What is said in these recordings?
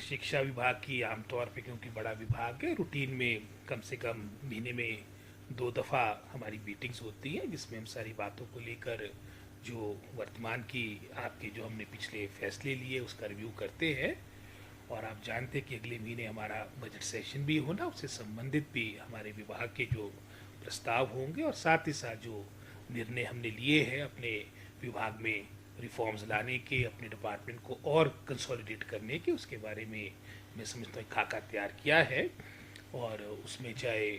शिक्षा विभाग की आमतौर पे, क्योंकि बड़ा विभाग है, रूटीन में कम से कम महीने में 2 दफ़ा हमारी मीटिंग्स होती हैं, जिसमें हम सारी बातों को लेकर जो वर्तमान की आपके जो हमने पिछले फैसले लिए उसका रिव्यू करते हैं। और आप जानते हैं कि अगले महीने हमारा बजट सेशन भी होना, उससे संबंधित भी हमारे विभाग के जो प्रस्ताव होंगे और साथ ही साथ जो निर्णय हमने लिए हैं अपने विभाग में रिफॉर्म्स लाने के, अपने डिपार्टमेंट को और कंसोलिडेट करने के, उसके बारे में मैं समझता हूँ खाका तैयार किया है। और उसमें चाहे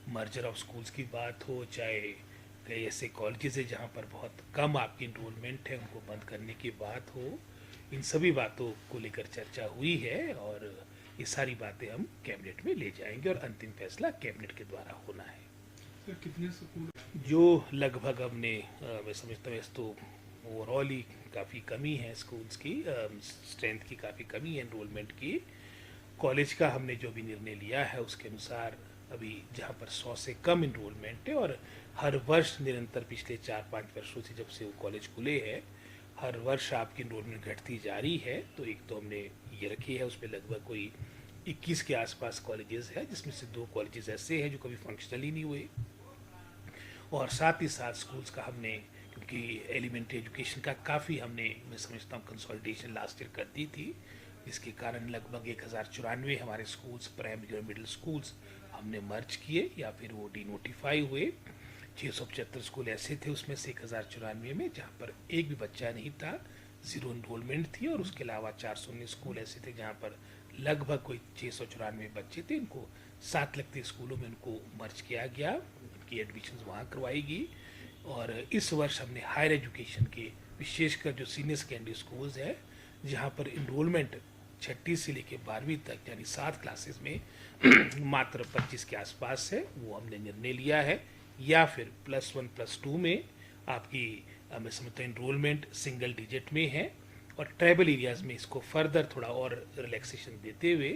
मर्जर ऑफ स्कूल्स की बात हो, चाहे कई ऐसे कॉलेजेस है जहाँ पर बहुत कम आपकी इनरोलमेंट है उनको बंद करने की बात हो, इन सभी बातों को लेकर चर्चा हुई है। और ये सारी बातें हम कैबिनेट में ले जाएंगे और अंतिम फैसला कैबिनेट के द्वारा होना है। सर कितने स्कूल जो लगभग हमने मैं समझता हूँ तो ओवरऑल ही काफ़ी कमी है स्कूल्स की, स्ट्रेंथ की काफ़ी कमी है एनरोलमेंट की। कॉलेज का हमने जो भी निर्णय लिया है उसके अनुसार अभी जहाँ पर 100 से कम इनरोलमेंट है और हर वर्ष निरंतर पिछले 4-5 वर्षों से जब से वो कॉलेज खुले हैं हर वर्ष आपकी इनरोलमेंट घटती जा रही है, तो एक तो हमने ये रखी है, उसमें लगभग कोई 21 के आसपास कॉलेजेस है, जिसमें से 2 कॉलेजेस ऐसे हैं जो कभी फंक्शनल ही नहीं हुए। और साथ ही साथ स्कूल्स का हमने, क्योंकि एलिमेंट्री एजुकेशन का काफ़ी हमने मैं समझता हूँ कंसोलिडेशन लास्ट ईयर कर दी थी, जिसके कारण लगभग 1094 हमारे स्कूल्स, प्राइमरी और मिडिल स्कूल्स हमने मर्ज किए या फिर वो डिनोटिफाई हुए। 675 स्कूल ऐसे थे उसमें से 1094 में जहाँ पर एक भी बच्चा नहीं था, जीरो इनरोलमेंट थी। और उसके अलावा 419 स्कूल ऐसे थे जहाँ पर लगभग कोई 694 बच्चे थे, इनको 7 लगते स्कूलों में उनको मर्ज किया गया, उनकी एडमिशन वहाँ करवाई गई। और इस वर्ष हमने हायर एजुकेशन के विशेषकर जो सीनियर सेकेंडरी स्कूल्स है जहाँ पर इनरोलमेंट छठी से लेकर 12वीं तक यानी 7 क्लासेस में मात्र 25 के आसपास है, वो हमने निर्णय लिया है। या फिर +1 +2 में आपकी मैं समझता हूँ इनरोलमेंट सिंगल डिजिट में है, और ट्राइबल एरियाज में इसको फर्दर थोड़ा और रिलैक्सेशन देते हुए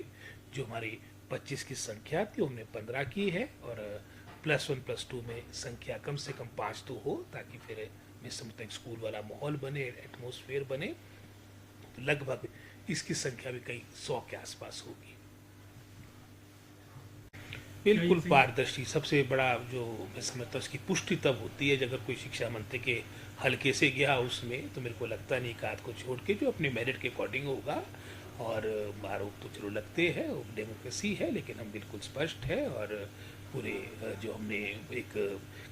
जो हमारी 25 की संख्या थी हमने 15 की है, और +1 +2 में संख्या कम से कम 5 तो हो, ताकि फिर मैं समझता हूँ स्कूल वाला माहौल बने, एटमोसफेयर बने। तो लगभग इसकी संख्या भी कई 100 के आसपास होगी। बिल्कुल पारदर्शी, सबसे बड़ा जो मैं समझता हूँ इसकी पुष्टि तब होती है जब अगर कोई शिक्षा मंत्री के हल्के से गया उसमें, तो मेरे को लगता नहीं कि आध को छोड़ के जो अपने मेरिट के अकॉर्डिंग होगा। और आरोप तो चलो लगते हैं, डेमोक्रेसी है, लेकिन हम बिल्कुल स्पष्ट है। और पूरे जो हमने एक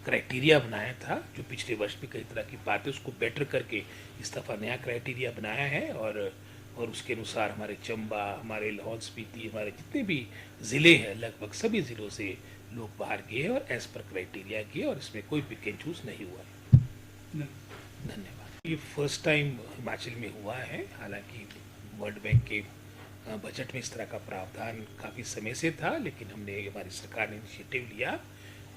क्राइटेरिया बनाया था जो पिछले वर्ष भी कई तरह की बातें उसको बेटर करके इस दफ़ा नया क्राइटेरिया बनाया है। और उसके अनुसार हमारे चंबा, हमारे लाहौल स्पीति, हमारे जितने भी ज़िले हैं लगभग सभी ज़िलों से लोग बाहर गए और एज पर क्राइटेरिया गए, और इसमें कोई पिक एंड चूज नहीं हुआ है। धन्यवाद। ये फर्स्ट टाइम हिमाचल में हुआ है, हालांकि वर्ल्ड बैंक के बजट में इस तरह का प्रावधान काफ़ी समय से था, लेकिन हमने हमारी सरकार ने इनिशिएटिव लिया।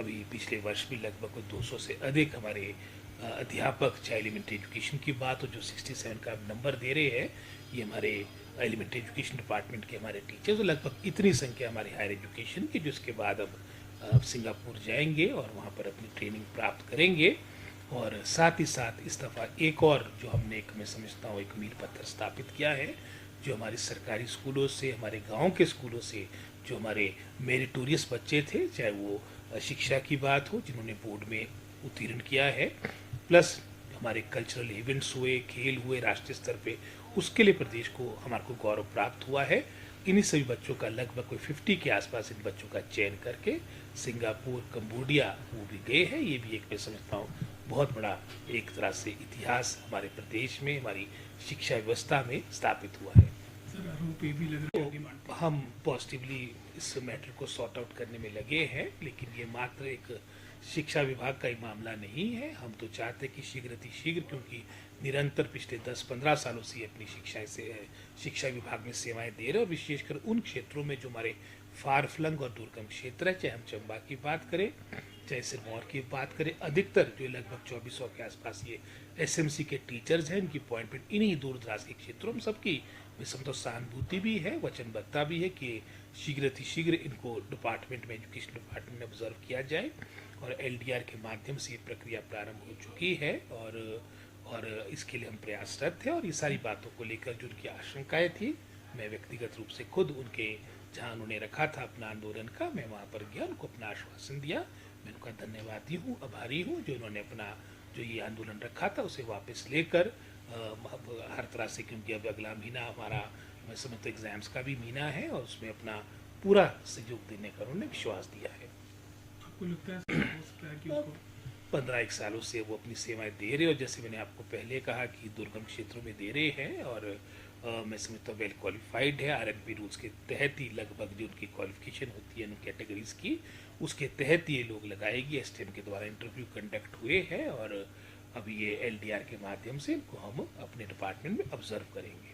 अभी पिछले वर्ष भी लगभग 200 से अधिक हमारे अध्यापक, चाहे एलिमेंट्री एजुकेशन की बात हो जो 67 का नंबर दे रहे हैं, ये हमारे एलिमेंट्री एजुकेशन डिपार्टमेंट के हमारे टीचर्स, तो लगभग इतनी संख्या हमारे हायर एजुकेशन की, जिसके बाद अब सिंगापुर जाएंगे और वहाँ पर अपनी ट्रेनिंग प्राप्त करेंगे। और साथ ही साथ इस दफ़ा एक और जो हमने एक मैं समझता हूँ एक मील पत्थर स्थापित किया है, जो हमारे सरकारी स्कूलों से, हमारे गांव के स्कूलों से जो हमारे मेरिटोरियस बच्चे थे, चाहे वो शिक्षा की बात हो जिन्होंने बोर्ड में उत्तीर्ण किया है, प्लस हमारे कल्चरल इवेंट्स हुए, खेल हुए राष्ट्रीय स्तर पे, उसके लिए प्रदेश को हमारे को गौरव प्राप्त हुआ है। इन्हीं सभी बच्चों का लगभग कोई 50 के आसपास इन बच्चों का चयन करके सिंगापुर, कंबोडिया वो भी गए हैं। ये भी एक मैं समझता हूँ बहुत बड़ा एक तरह से इतिहास हमारे प्रदेश में, हमारी शिक्षा व्यवस्था में स्थापित हुआ है। सर आरोप ये भी लग रहा है डिमांड तो हम पॉजिटिवली इस मैटर को सॉर्ट आउट करने में लगे हैं, लेकिन ये मात्र एक शिक्षा विभाग का ही मामला नहीं है। हम तो चाहते कि शीघ्र अतिशीघ्र, क्योंकि निरंतर पिछले 10-15 सालों से अपनी शिक्षा से शिक्षा विभाग में सेवाएं दे रहे हैं, और विशेषकर उन क्षेत्रों में जो हमारे फार फ्लंग और दुर्गम क्षेत्र है, चाहे हम चंबा की बात करें, चाहे सिरमौर की बात करें, अधिकतर जो लगभग 2400 के आसपास ये एसएमसी के टीचर्स हैं, इनकी अपॉइंटमेंट इन्हीं दूर दराज के क्षेत्रों में सबकी मैं समझता सहानुभूति भी है, वचनबद्धता भी है कि शीघ्र अतिशीघ्र इनको डिपार्टमेंट में, एजुकेशन डिपार्टमेंट में ऑब्जर्व किया जाए। और एलडीआर के माध्यम से ये प्रक्रिया प्रारंभ हो चुकी है, और इसके लिए हम प्रयासरत हैं। और ये सारी बातों को लेकर जो उनकी आशंकाएं थी मैं व्यक्तिगत रूप से खुद उनके जहाँ उन्होंने रखा था अपना आंदोलन का, मैं वहाँ पर गया, उनको अपना आश्वासन दिया। मैं उनका धन्यवादी हूँ, आभारी हूँ जो उन्होंने अपना जो ये आंदोलन रखा था उसे वापस लेकर हर तरह से, क्योंकि अब अगला महीना हमारा, मैं समझता हूँ, एग्ज़ाम्स का भी महीना है और उसमें अपना पूरा सहयोग देने का उन्होंने विश्वास दिया है। आपको लगता है हो सकता है कि उसको 15 सालों से वो अपनी सेवाएं दे रहे, और जैसे मैंने आपको पहले कहा कि दुर्गम क्षेत्रों में दे रहे हैं, और मैं समझता हूँ वेल क्वालिफाइड है। आरएनपी रूल्स के तहत ही लगभग जो उनकी क्वालिफिकेशन होती है उन कैटेगरीज की, उसके तहत ये लोग लगाएगी। एसटीएम के द्वारा इंटरव्यू कंडक्ट हुए हैं और अभी ये एलडीआर के माध्यम से इनको हम अपने डिपार्टमेंट में ऑब्जर्व करेंगे।